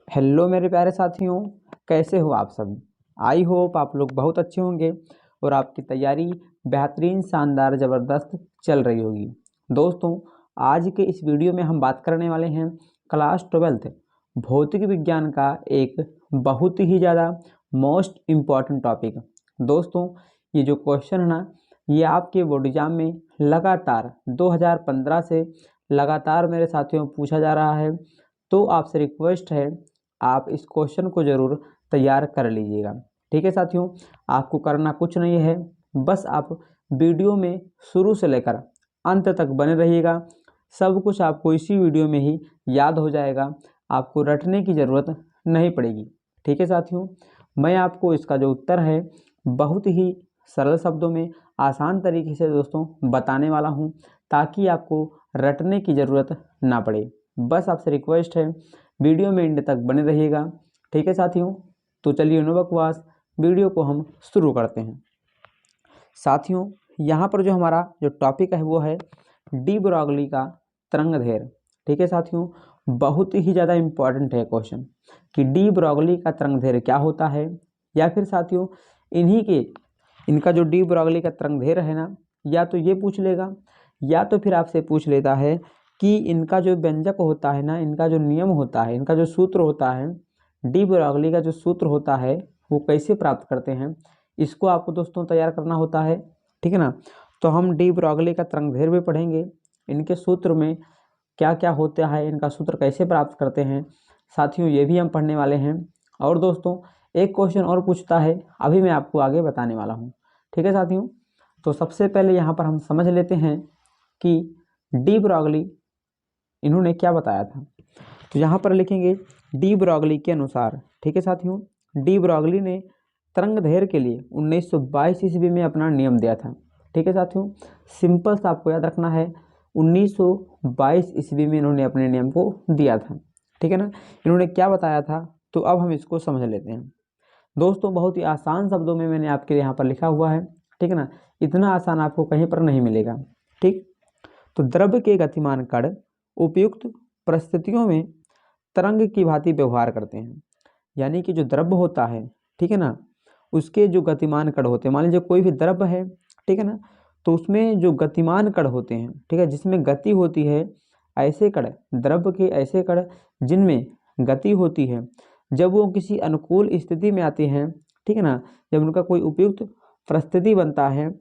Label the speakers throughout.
Speaker 1: Hello मेरे प्यारे साथियों, कैसे हो आप सब। आई होप आप लोग बहुत अच्छे होंगे और आपकी तैयारी बेहतरीन, शानदार, ज़बरदस्त चल रही होगी। दोस्तों, आज के इस वीडियो में हम बात करने वाले हैं क्लास 12th भौतिक विज्ञान का एक बहुत ही ज़्यादा मोस्ट इम्पॉर्टेंट टॉपिक। दोस्तों, ये जो क्वेश्चन है ना, ये आपके बोर्ड एग्जाम में लगातार 2015 से लगातार मेरे साथियों पूछा जा रहा है। तो आपसे रिक्वेस्ट है, आप इस क्वेश्चन को ज़रूर तैयार कर लीजिएगा। ठीक है साथियों, आपको करना कुछ नहीं है, बस आप वीडियो में शुरू से लेकर अंत तक बने रहिएगा। सब कुछ आपको इसी वीडियो में ही याद हो जाएगा, आपको रटने की ज़रूरत नहीं पड़ेगी। ठीक है साथियों, मैं आपको इसका जो उत्तर है बहुत ही सरल शब्दों में आसान तरीके से दोस्तों बताने वाला हूँ, ताकि आपको रटने की ज़रूरत ना पड़े। बस आपसे रिक्वेस्ट है, वीडियो में एंड तक बने रहिएगा। ठीक है साथियों, तो चलिए नो बकवास, वीडियो को हम शुरू करते हैं। साथियों, यहाँ पर जो हमारा जो टॉपिक है वो है डी ब्रॉगली का तरंगदैर्घ्य। ठीक है साथियों, बहुत ही ज़्यादा इम्पॉर्टेंट है क्वेश्चन कि डी ब्रॉगली का तरंगदैर्घ्य क्या होता है, या फिर साथियों इनका जो डी ब्रॉगली का तरंगदैर्घ्य है ना, या तो ये पूछ लेगा या तो फिर आपसे पूछ लेता है कि इनका जो व्यंजक होता है ना, इनका जो नियम होता है, इनका जो सूत्र होता है, डी ब्रॉगली का जो सूत्र होता है वो कैसे प्राप्त करते हैं, इसको आपको दोस्तों तैयार करना होता है। ठीक है ना, तो हम डी ब्रॉगली का तरंगदैर्घ्य भी पढ़ेंगे, इनके सूत्र में क्या क्या होता है, इनका सूत्र कैसे प्राप्त करते हैं साथियों, ये भी हम पढ़ने वाले हैं। और दोस्तों, एक क्वेश्चन और पूछता है, अभी मैं आपको आगे बताने वाला हूँ। ठीक है साथियों, तो सबसे पहले यहाँ पर हम समझ लेते हैं कि डी ब्रॉगली इन्होंने क्या बताया था। तो यहाँ पर लिखेंगे डी ब्रॉगली के अनुसार। ठीक है साथियों, डी ब्रॉगली ने तरंगदैर्घ्य के लिए 1922 ईस्वी में अपना नियम दिया था। ठीक है साथियों, सिंपल सा आपको याद रखना है, 1922 ईस्वी में इन्होंने अपने नियम को दिया था। ठीक है ना, इन्होंने क्या बताया था, तो अब हम इसको समझ लेते हैं। दोस्तों, बहुत ही आसान शब्दों में मैंने आपके यहाँ पर लिखा हुआ है। ठीक है ना, इतना आसान आपको कहीं पर नहीं मिलेगा। ठीक, तो द्रव्य के गतिमान कण उपयुक्त परिस्थितियों में तरंग की भांति व्यवहार करते हैं। यानी कि जो द्रव्य होता है, ठीक है ना, उसके जो गतिमान कण होते हैं, मान लीजिए कोई भी द्रव्य है, ठीक है ना, तो उसमें जो गतिमान कण होते हैं, ठीक है, जिसमें गति होती है, ऐसे कण, द्रव्य के ऐसे कण जिनमें गति होती है, जब वो किसी अनुकूल स्थिति में आते हैं, ठीक है ना, जब उनका कोई उपयुक्त परिस्थिति बनता है,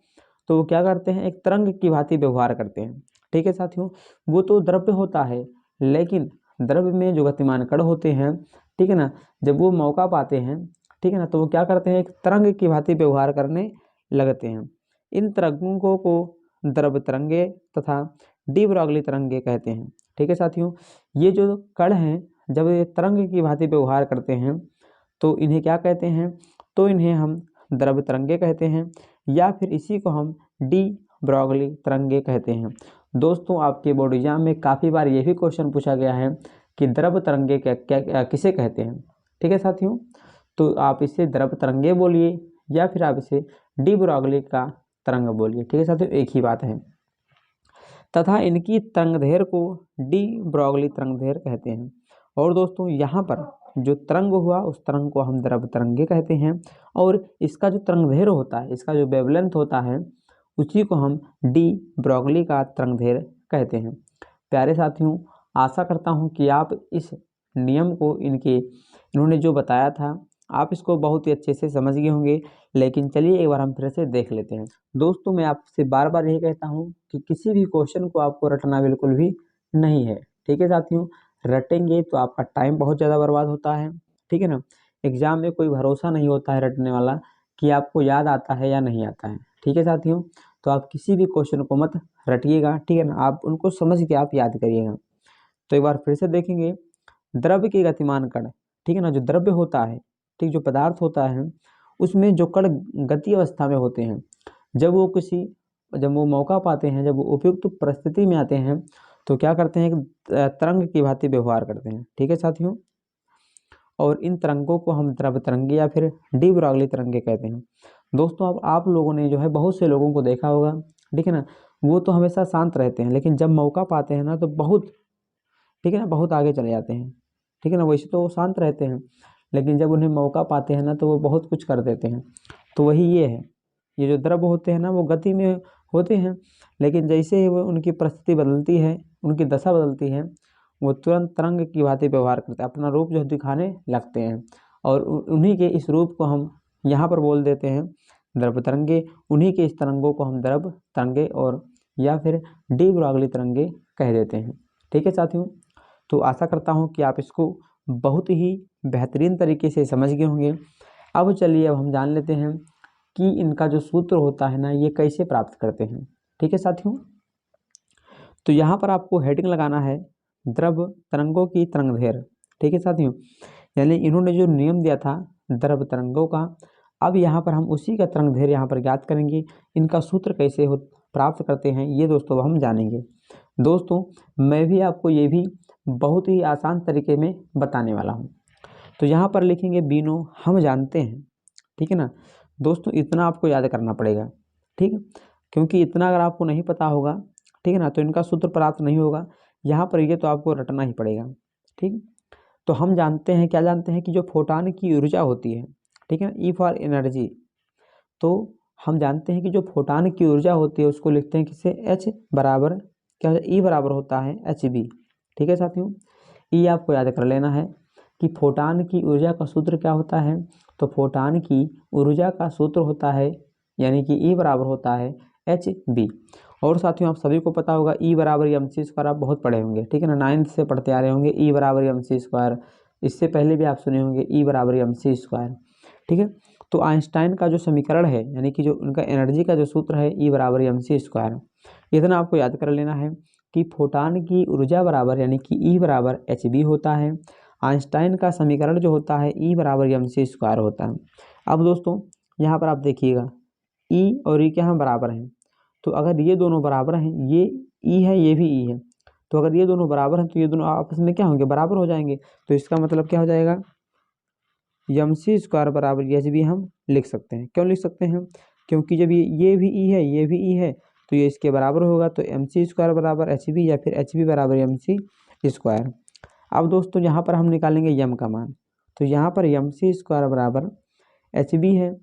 Speaker 1: तो वो क्या करते हैं, एक तरंग की भांति व्यवहार करते हैं। ठीक है साथियों, वो तो द्रव्य होता है, लेकिन द्रव्य में जो गतिमान कण होते हैं, ठीक है ना, जब वो मौका पाते हैं, ठीक है ना, तो वो क्या करते हैं, एक तरंग की भांति व्यवहार करने लगते हैं। इन तरंगों को द्रव्य तरंगे तथा डी ब्रॉगली तरंगे कहते हैं। ठीक है साथियों, ये जो कण हैं, जब ये तरंग की भांति व्यवहार करते हैं, तो इन्हें क्या कहते हैं, तो इन्हें हम द्रव्य तरंगे कहते हैं, या फिर इसी को हम डी ब्रॉगली तरंगे कहते हैं। दोस्तों, आपके बोर्ड एग्जाम में काफ़ी बार ये भी क्वेश्चन पूछा गया है कि द्रव्य तरंगे किसे कहते हैं। ठीक है साथियों, तो आप इसे द्रव्य तरंगे बोलिए या फिर आप इसे डी ब्रॉगली का तरंग बोलिए। ठीक है साथियों, एक ही बात है। तथा इनकी तरंगदैर्घ्य को डी ब्रॉगली तरंगदैर्घ्य कहते हैं। और दोस्तों, यहाँ पर जो तरंग हुआ, उस तरंग को हम द्रव्य तरंगे कहते हैं, और इसका जो तरंगदैर्घ्य होता है, इसका जो वेवलेंथ होता है, उसी को हम डी ब्रॉगली का तरंगदैर्घ्य कहते हैं। प्यारे साथियों, आशा करता हूँ कि आप इस नियम को इन्होंने जो बताया था, आप इसको बहुत ही अच्छे से समझ गए होंगे। लेकिन चलिए एक बार हम फिर से देख लेते हैं। दोस्तों, मैं आपसे बार बार यही कहता हूँ कि किसी भी क्वेश्चन को आपको रटना बिल्कुल भी नहीं है। ठीक है साथियों, रटेंगे तो आपका टाइम बहुत ज़्यादा बर्बाद होता है। ठीक है ना, एग्जाम में कोई भरोसा नहीं होता है रटने वाला कि आपको याद आता है या नहीं आता है। ठीक है साथियों, तो आप किसी भी क्वेश्चन को मत रटिएगा। ठीक है ना, आप उनको समझ के आप याद करिएगा। तो एक बार फिर से देखेंगे, द्रव्य के गतिमान कण, ठीक है ना, जो द्रव्य होता है, ठीक, जो पदार्थ होता है, उसमें जो कण गति अवस्था में होते हैं, जब वो मौका पाते हैं, जब वो उपयुक्त परिस्थिति में आते हैं, तो क्या करते हैं, एक तरंग की भांति व्यवहार करते हैं। ठीक है साथियों, और इन तरंगों को हम द्रव्य तरंगे या फिर डी ब्रॉगली तरंगे कहते हैं। दोस्तों, अब आप लोगों ने जो है बहुत से लोगों को देखा होगा, ठीक है ना, वो तो हमेशा शांत रहते हैं, लेकिन जब मौका पाते हैं ना, तो बहुत, ठीक है ना, बहुत आगे चले जाते हैं। ठीक है ना। वैसे तो वो शांत रहते हैं, लेकिन जब उन्हें मौका पाते हैं ना तो वो बहुत कुछ कर देते हैं। तो वही ये है, ये जो द्रव होते हैं ना वो गति में होते हैं, लेकिन जैसे ही वो उनकी परिस्थिति बदलती है, उनकी दशा बदलती है, वो तुरंत तरंग की भांति व्यवहार करते हैं, अपना रूप जो दिखाने लगते हैं। और उन्हीं के इस रूप को हम यहाँ पर बोल देते हैं द्रव तरंगे। उन्हीं के इस तरंगों को हम द्रव तरंगे और या फिर डी ब्रॉगली तरंगे कह देते हैं। ठीक है साथियों, तो आशा करता हूँ कि आप इसको बहुत ही बेहतरीन तरीके से समझ गए होंगे। अब चलिए, अब हम जान लेते हैं कि इनका जो सूत्र होता है ना ये कैसे प्राप्त करते हैं। ठीक है साथियों, तो यहाँ पर आपको हेडिंग लगाना है द्रव तरंगों की तरंगदैर्घ्य। ठीक है साथियों, यानी इन्होंने जो नियम दिया था द्रव तरंगों का, अब यहाँ पर हम उसी का तरंगदैर्घ्य यहाँ पर ज्ञात करेंगे। इनका सूत्र कैसे हो प्राप्त करते हैं ये दोस्तों हम जानेंगे। दोस्तों मैं भी आपको ये भी बहुत ही आसान तरीके में बताने वाला हूँ। तो यहाँ पर लिखेंगे बीनो हम जानते हैं। ठीक है ना दोस्तों, इतना आपको याद करना पड़ेगा। ठीक है, क्योंकि इतना अगर आपको नहीं पता होगा, ठीक है ना, तो इनका सूत्र प्राप्त नहीं होगा। यहाँ पर ये तो आपको रटना ही पड़ेगा। ठीक, तो हम जानते हैं, क्या जानते हैं कि जो फोटान की ऊर्जा होती है, ठीक है ना, ई फॉर एनर्जी, तो हम जानते हैं कि जो फोटान की ऊर्जा होती है उसको लिखते हैं किससे, एच बराबर क्या है, ई बराबर होता है एच बी। ठीक है साथियों, ई आपको याद कर लेना है कि फोटान की ऊर्जा का सूत्र क्या होता है। तो फोटान की ऊर्जा का सूत्र होता है, यानी कि ई बराबर होता है एच बी। और साथियों आप सभी को पता होगा ई बराबर एम सी स्क्वायर, आप बहुत पढ़े होंगे। ठीक है ना, 9th से पढ़ते आ रहे होंगे ई बराबर एम सी स्क्वायर। इससे पहले भी आप सुने होंगे ई बराबर एम सी स्क्वायर। ठीक है, तो आइंस्टाइन का जो समीकरण है, यानी कि जो उनका एनर्जी का जो सूत्र है ई बराबर एम सी स्क्वायर, इतना आपको याद कर लेना है कि फोटान की ऊर्जा बराबर यानी कि ई बराबर एच बी होता है। आइंस्टाइन का समीकरण जो होता है ई बराबर एम सी स्क्वायर होता है। अब दोस्तों यहाँ पर आप देखिएगा ई और ई क्या हैं, बराबर हैं। तो अगर ये दोनों बराबर हैं, ये ई है ये भी ई है, तो अगर ये दोनों बराबर हैं तो ये दोनों आपस में क्या होंगे, बराबर हो जाएंगे। तो इसका मतलब क्या हो जाएगा, एम सी स्क्वायर बराबर एच बी हम लिख सकते हैं। क्यों लिख सकते हैं, क्योंकि जब ये भी ई है ये भी ई है तो ये इसके बराबर होगा। तो एम सी स्क्वायर बराबर एच बी या फिर एच बी बराबर एम सी स्क्वायर। अब दोस्तों यहाँ पर हम निकालेंगे यम का मान। तो यहाँ पर एम सी स्क्वायर बराबर एच बी है,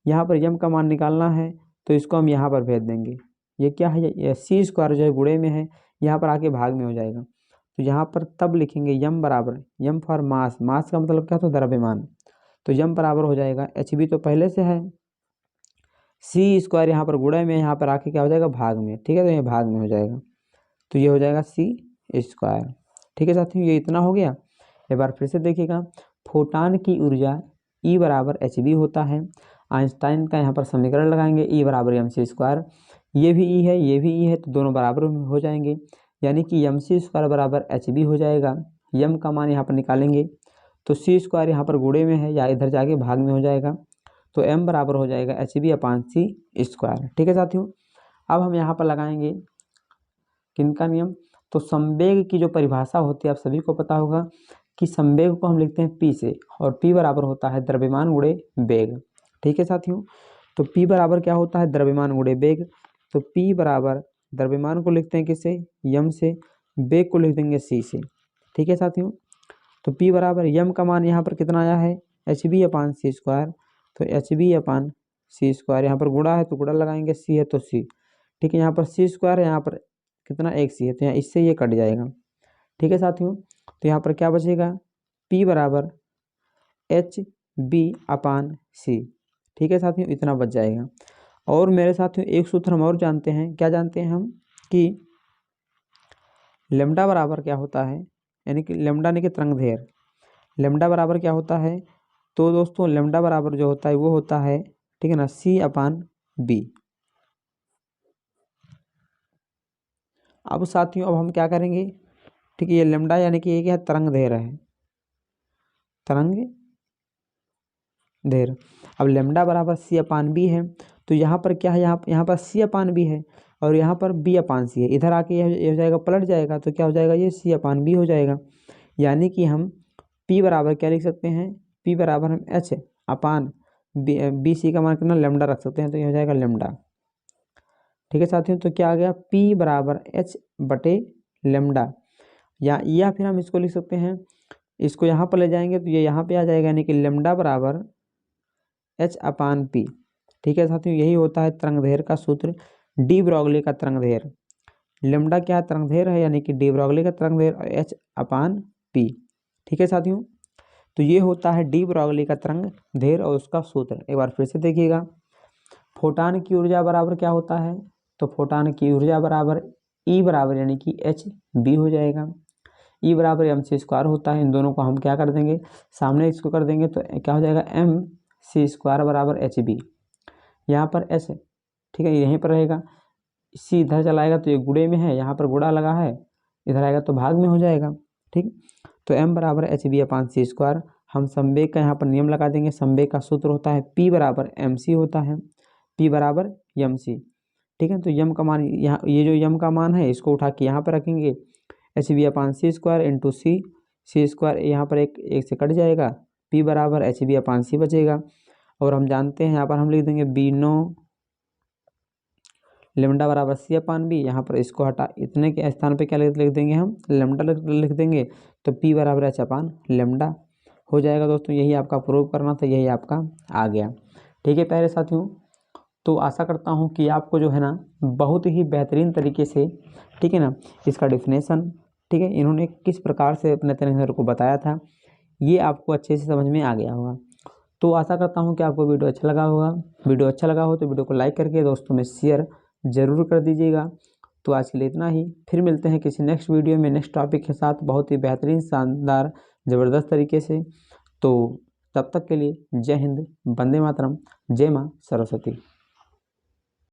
Speaker 1: यहाँ पर यम का मान निकालना है तो इसको हम यहाँ पर भेज देंगे। ये क्या है, ये सी स्क्वायर जो है गुणे में है, यहाँ पर आके भाग में हो जाएगा। तो यहाँ पर तब लिखेंगे यम बराबर, यम फॉर मास, मास का मतलब क्या होता है, द्रव्यमान। तो यम बराबर हो जाएगा एच बी तो पहले से है, सी स्क्वायर यहाँ पर गुणे में, यहाँ पर आके क्या हो जाएगा, भाग में। ठीक है, तो ये भाग में हो जाएगा, तो ये हो जाएगा सी स्क्वायर। ठीक है साथियों, ये इतना हो गया। एक बार फिर से देखिएगा, फोटान की ऊर्जा ई बराबर एच बी होता है। आइंस्टाइन का यहाँ पर समीकरण लगाएंगे ई बराबर एम सी स्क्वायर, ये भी ई है ये भी ई है तो दोनों बराबर हो जाएंगे, यानी कि एम सी स्क्वायर बराबर एच बी हो जाएगा। यम का मान यहाँ पर निकालेंगे तो सी स्क्वायर यहाँ पर गुणे में है या इधर जाके भाग में हो जाएगा, तो एम बराबर हो जाएगा एच बी अपान सी स्क्वायर। ठीक है साथियों, अब हम यहाँ पर लगाएंगे किनका नियम, तो संवेग की जो परिभाषा होती है आप सभी को पता होगा कि संवेग को हम लिखते हैं पी से, और पी बराबर होता है द्रव्यमान गुणे वेग। ठीक है साथियों, तो पी बराबर क्या होता है, द्रव्यमान गुणे वेग। तो पी बराबर द्रव्यमान को लिखते हैं किससे, यम से, वेग को लिख देंगे सी से। ठीक है साथियों, तो पी बराबर यम का मान यहाँ पर कितना आया है, एच बी अपान सी स्क्वायर। तो एच बी अपान सी स्क्वायर, यहाँ पर गुणा है तो गुणा लगाएंगे, सी है तो सी। ठीक है, यहाँ पर सी स्क्वायर है, यहाँ पर कितना एक सी है, तो यहाँ इससे ये कट जाएगा। ठीक है साथियों, तो यहाँ पर क्या बचेगा, P बराबर एच बी अपान सी। ठीक है साथियों, इतना बच जाएगा। और मेरे साथियों एक सूत्र हम और जानते हैं, क्या जानते हैं हम कि लेमडा बराबर क्या होता है, यानी कि लेमडा यानी कि तरंगदैर्घ्य, लेमडा बराबर क्या होता है, तो दोस्तों लेमडा बराबर जो होता है वो होता है, ठीक है ना, सी अपान बी। अब साथियों अब हम क्या करेंगे, ठीक है, ये लेमडा यानी कि ये क्या है, तरंगदैर्घ्य है, तरंगदैर्घ्य। अब लेमडा बराबर सी अपान बी है, तो यहाँ पर क्या है, यहाँ पर सी अपान बी है और यहाँ पर बी अपान सी है, इधर आके ये हो जाएगा, पलट जाएगा, तो क्या हो जाएगा, ये सी अपान बी हो जाएगा। यानी कि हम पी बराबर क्या लिख सकते हैं, पी बराबर हम एच अपान बी सी का मान कितना, लेमडा रख सकते हैं, तो ये हो जाएगा लेमडा। ठीक है साथियों, तो क्या आ गया, पी बराबर एच बटे लेमडा, या फिर हम इसको लिख सकते हैं इसको यहाँ पर ले जाएंगे तो ये यहाँ पे आ जाएगा, यानी कि लेमडा बराबर h/p। ठीक है साथियों, यही होता है तरंगदैर्घ्य का सूत्र, डी ब्रॉगली का तरंगदैर्घ्य। लेमडा क्या तरंगदैर्घ्य है, यानी कि डी ब्रॉगली का तरंगदैर्घ्य और h/p। ठीक है साथियों, तो ये होता है डी ब्रॉगली का तरंगदैर्घ्य और उसका सूत्र। एक बार फिर से देखिएगा, फोटान की ऊर्जा बराबर क्या होता है, तो फोटान की ऊर्जा बराबर ई बराबर यानी कि hb हो जाएगा। ई बराबर mc² होता है, इन दोनों को हम क्या कर देंगे, सामने इसको कर देंगे तो क्या हो जाएगा, mc² बराबर hb। यहाँ पर s, ठीक है, यहीं पर रहेगा, सी इधर चलाएगा तो ये गुणे में है, यहाँ पर गुणा लगा है, इधर आएगा तो भाग में हो जाएगा। ठीक, तो m बराबर hb/c²। हम संवेग का यहाँ पर नियम लगा देंगे, संवेग का सूत्र होता है p बराबर mc होता है, p बराबर mc। ठीक है, तो यम का मान यहाँ, ये जो यम का मान है इसको उठा के यहाँ पर रखेंगे, hb/c² इंटू c² यहाँ पर एक से कट जाएगा, p बराबर hb/c बचेगा। और हम जानते हैं यहाँ पर हम लिख देंगे b0 लेमडा बराबर c/b। यहाँ पर इसको हटा, इतने के स्थान पे क्या लिख देंगे, हम लेमडा लिख देंगे, तो p बराबर h/लेमडा हो जाएगा। दोस्तों यही आपका प्रूव करना था, यही आपका आ गया। ठीक है प्यारे साथियों, तो आशा करता हूँ कि आपको जो है ना बहुत ही बेहतरीन तरीके से, ठीक है ना, इसका डिफिनेशन, ठीक है, इन्होंने किस प्रकार से अपने तरीके को बताया था, ये आपको अच्छे से समझ में आ गया होगा। तो आशा करता हूँ कि आपको वीडियो अच्छा लगा होगा। वीडियो अच्छा लगा हो तो वीडियो को लाइक करके दोस्तों में शेयर ज़रूर कर दीजिएगा। तो आज के लिए इतना ही, फिर मिलते हैं किसी नेक्स्ट वीडियो में नेक्स्ट टॉपिक के साथ, बहुत ही बेहतरीन, शानदार, ज़बरदस्त तरीके से। तो तब तक के लिए जय हिंद, वंदे मातरम, जय माँ सरस्वती।